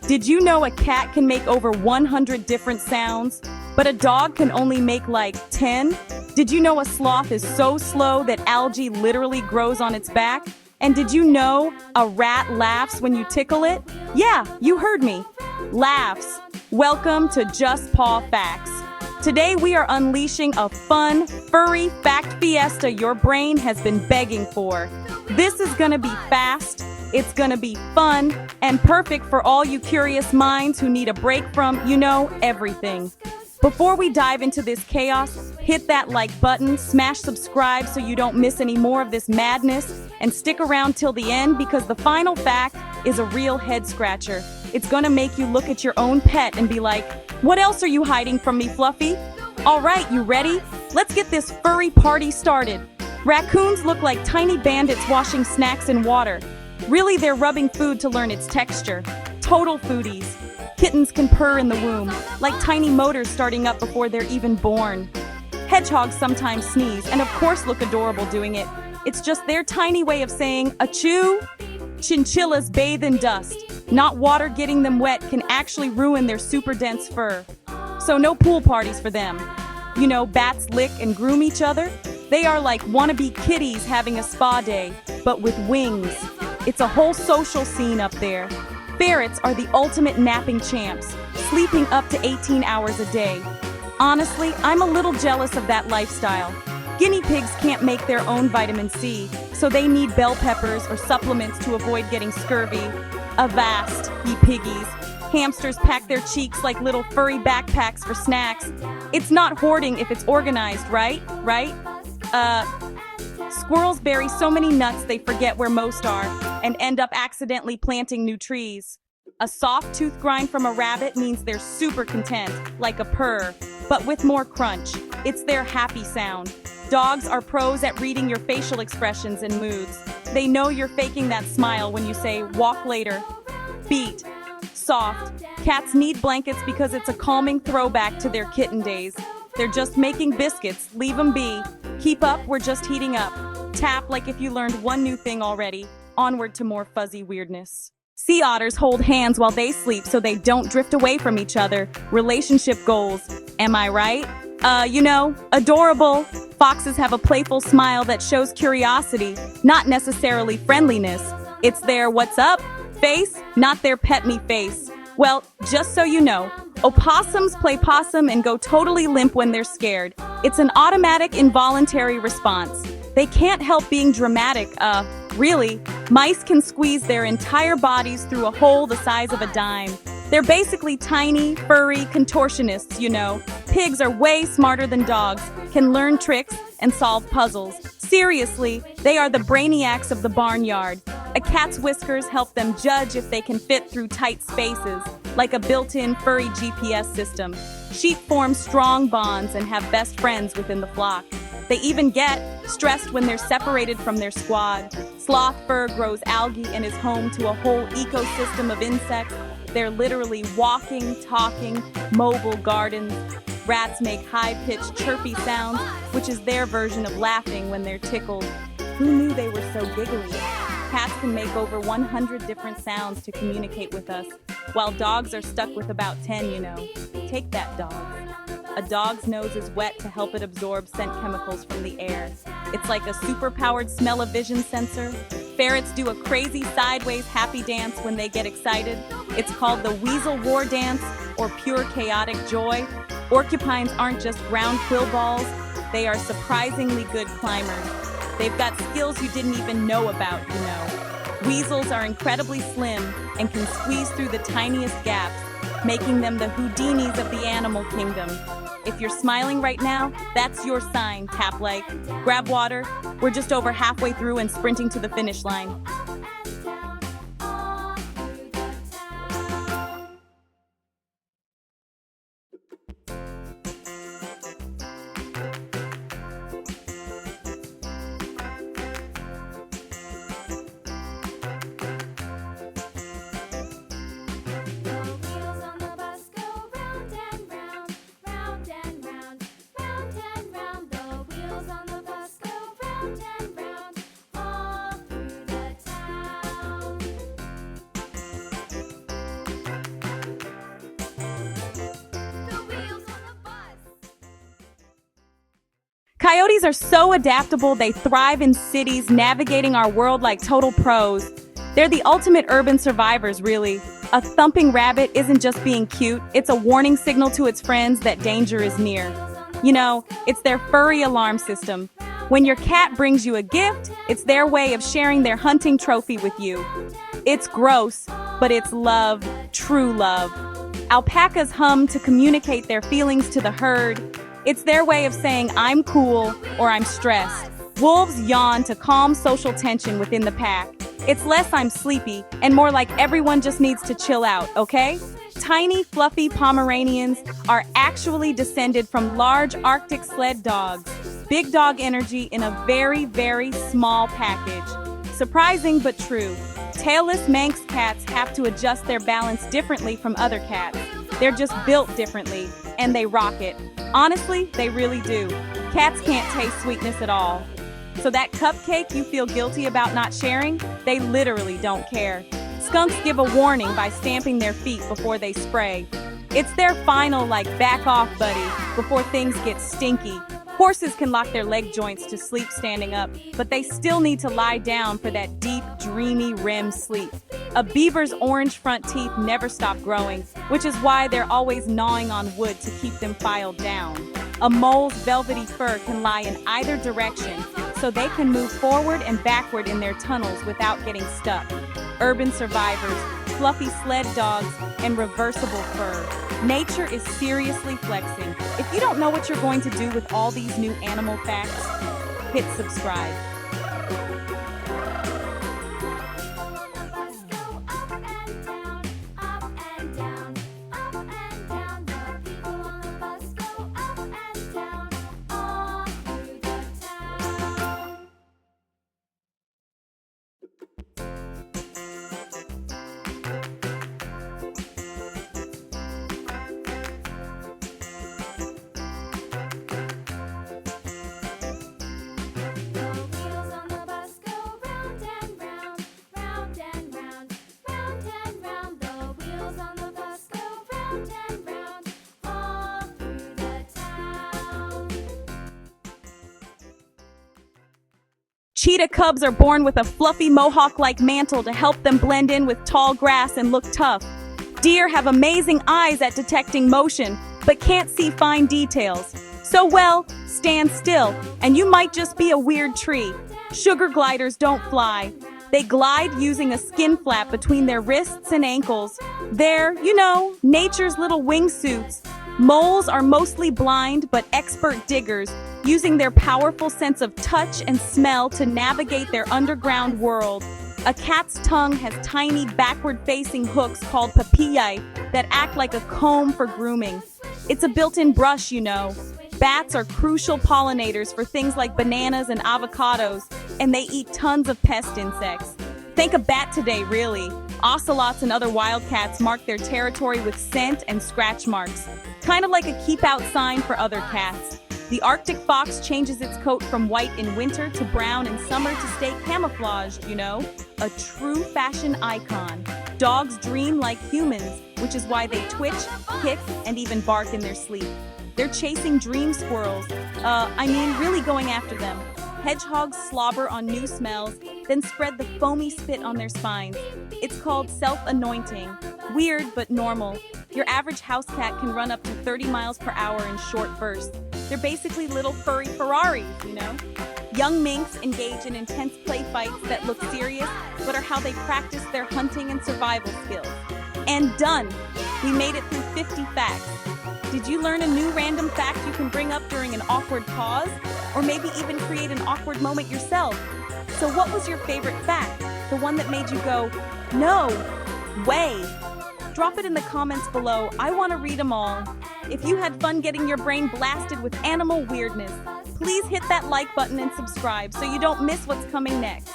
Did you know a cat can make over 100 different sounds, but a dog can only make like 10? Did you know a sloth is so slow that algae literally grows on its back? And did you know a rat laughs when you tickle it? Yeah, you heard me. Laughs. Welcome to Just Paw Facts. Today we are unleashing a fun, furry fact fiesta your brain has been begging for. This is gonna be fast, it's gonna be fun, and perfect for all you curious minds who need a break from, everything. Before we dive into this chaos, hit that like button, smash subscribe so you don't miss any more of this madness, and stick around till the end because the final fact is a real head scratcher. It's gonna make you look at your own pet and be like, what else are you hiding from me, Fluffy? All right, you ready? Let's get this furry party started. Raccoons look like tiny bandits washing snacks in water. Really, they're rubbing food to learn its texture. Total foodies. Kittens can purr in the womb, like tiny motors starting up before they're even born. Hedgehogs sometimes sneeze, and of course look adorable doing it. It's just their tiny way of saying, achoo! Chinchillas bathe in dust. Not water getting them wet can actually ruin their super dense fur. So no pool parties for them. Bats lick and groom each other. They are like wannabe kitties having a spa day, but with wings. It's a whole social scene up there. Ferrets are the ultimate napping champs, sleeping up to 18 hours a day. Honestly, I'm a little jealous of that lifestyle. Guinea pigs can't make their own vitamin C, so they need bell peppers or supplements to avoid getting scurvy. Avast, ye piggies. Hamsters pack their cheeks like little furry backpacks for snacks. It's not hoarding if it's organized, right? Squirrels bury so many nuts they forget where most are and end up accidentally planting new trees. A soft tooth grind from a rabbit means they're super content, like a purr, but with more crunch. It's their happy sound. Dogs are pros at reading your facial expressions and moods. They know you're faking that smile when you say, walk later. Beat. Soft. Cats need blankets because it's a calming throwback to their kitten days. They're just making biscuits. Leave them be. Keep up, we're just heating up. Tap like if you learned one new thing already. Onward to more fuzzy weirdness. Sea otters hold hands while they sleep so they don't drift away from each other. Relationship goals. Am I right? Adorable. Foxes have a playful smile that shows curiosity, not necessarily friendliness. It's their what's up face, not their pet me face. Well, just so you know, opossums play possum and go totally limp when they're scared. It's an automatic involuntary response. They can't help being dramatic, really. Mice can squeeze their entire bodies through a hole the size of a dime. They're basically tiny, furry contortionists, Pigs are way smarter than dogs, can learn tricks, and solve puzzles. Seriously, they are the brainiacs of the barnyard. A cat's whiskers help them judge if they can fit through tight spaces, like a built-in furry GPS system. Sheep form strong bonds and have best friends within the flock. They even get stressed when they're separated from their squad. Sloth fur grows algae and is home to a whole ecosystem of insects. They're literally walking, talking, mobile gardens. Rats make high-pitched chirpy sounds, which is their version of laughing when they're tickled. Who knew they were so giggly? Cats can make over 100 different sounds to communicate with us, while dogs are stuck with about 10, Take that, dog. A dog's nose is wet to help it absorb scent chemicals from the air. It's like a super-powered smell-o-vision sensor. Ferrets do a crazy sideways happy dance when they get excited. It's called the weasel war dance or pure chaotic joy. Porcupines aren't just ground quill balls. They are surprisingly good climbers. They've got skills you didn't even know about, Weasels are incredibly slim and can squeeze through the tiniest gaps, making them the Houdinis of the animal kingdom. If you're smiling right now, that's your sign, tap like. Grab water. We're just over halfway through and sprinting to the finish line. The wheels on the bus go round and round, all through the town. Coyotes are so adaptable, they thrive in cities, navigating our world like total pros. They're the ultimate urban survivors, really. A thumping rabbit isn't just being cute, it's a warning signal to its friends that danger is near. You know, it's their furry alarm system. When your cat brings you a gift, it's their way of sharing their hunting trophy with you. It's gross, but it's love, true love. Alpacas hum to communicate their feelings to the herd. It's their way of saying, I'm cool or I'm stressed. Wolves yawn to calm social tension within the pack. It's less I'm sleepy and more like everyone just needs to chill out, okay? Tiny, fluffy Pomeranians are actually descended from large Arctic sled dogs. Big dog energy in a very, very small package. Surprising but true. Tailless Manx cats have to adjust their balance differently from other cats. They're just built differently, and they rock it. Honestly, they really do. Cats can't taste sweetness at all. So that cupcake you feel guilty about not sharing, they literally don't care. Skunks give a warning by stamping their feet before they spray. It's their final, back off, buddy, before things get stinky. Horses can lock their leg joints to sleep standing up, but they still need to lie down for that deep, dreamy REM sleep. A beaver's orange front teeth never stop growing, which is why they're always gnawing on wood to keep them filed down. A mole's velvety fur can lie in either direction, so they can move forward and backward in their tunnels without getting stuck. Urban survivors, fluffy sled dogs, and reversible fur. Nature is seriously flexing. If you don't know what you're going to do with all these new animal facts, hit subscribe. Cheetah cubs are born with a fluffy mohawk-like mantle to help them blend in with tall grass and look tough. Deer have amazing eyes at detecting motion, but can't see fine details. So stand still, and you might just be a weird tree. Sugar gliders don't fly. They glide using a skin flap between their wrists and ankles. They're, nature's little wingsuits. Moles are mostly blind but expert diggers, using their powerful sense of touch and smell to navigate their underground world. A cat's tongue has tiny backward-facing hooks called papillae that act like a comb for grooming. It's a built-in brush, Bats are crucial pollinators for things like bananas and avocados, and they eat tons of pest insects. Think a bat today, really. Ocelots and other wildcats mark their territory with scent and scratch marks, kind of like a keep-out sign for other cats. The Arctic fox changes its coat from white in winter to brown in summer to stay camouflaged, A true fashion icon. Dogs dream like humans, which is why they twitch, kick, and even bark in their sleep. They're chasing dream squirrels. Really going after them. Hedgehogs slobber on new smells, then spread the foamy spit on their spines. It's called self-anointing. Weird, but normal. Your average house cat can run up to 30 miles per hour in short bursts. They're basically little furry Ferraris, Young minks engage in intense play fights that look serious, but are how they practice their hunting and survival skills. And done! We made it through 50 facts. Did you learn a new random fact you can bring up during an awkward pause? Or maybe even create an awkward moment yourself? So what was your favorite fact? The one that made you go, no way? Drop it in the comments below. I want to read them all. If you had fun getting your brain blasted with animal weirdness, please hit that like button and subscribe so you don't miss what's coming next.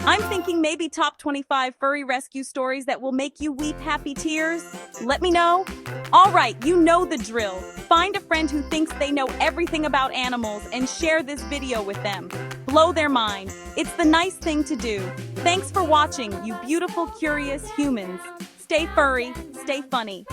I'm thinking maybe top 25 furry rescue stories that will make you weep happy tears. Let me know. All right, you know the drill. Find a friend who thinks they know everything about animals and share this video with them. Blow their mind. It's the nice thing to do. Thanks for watching, you beautiful, curious humans. Stay furry, stay funny.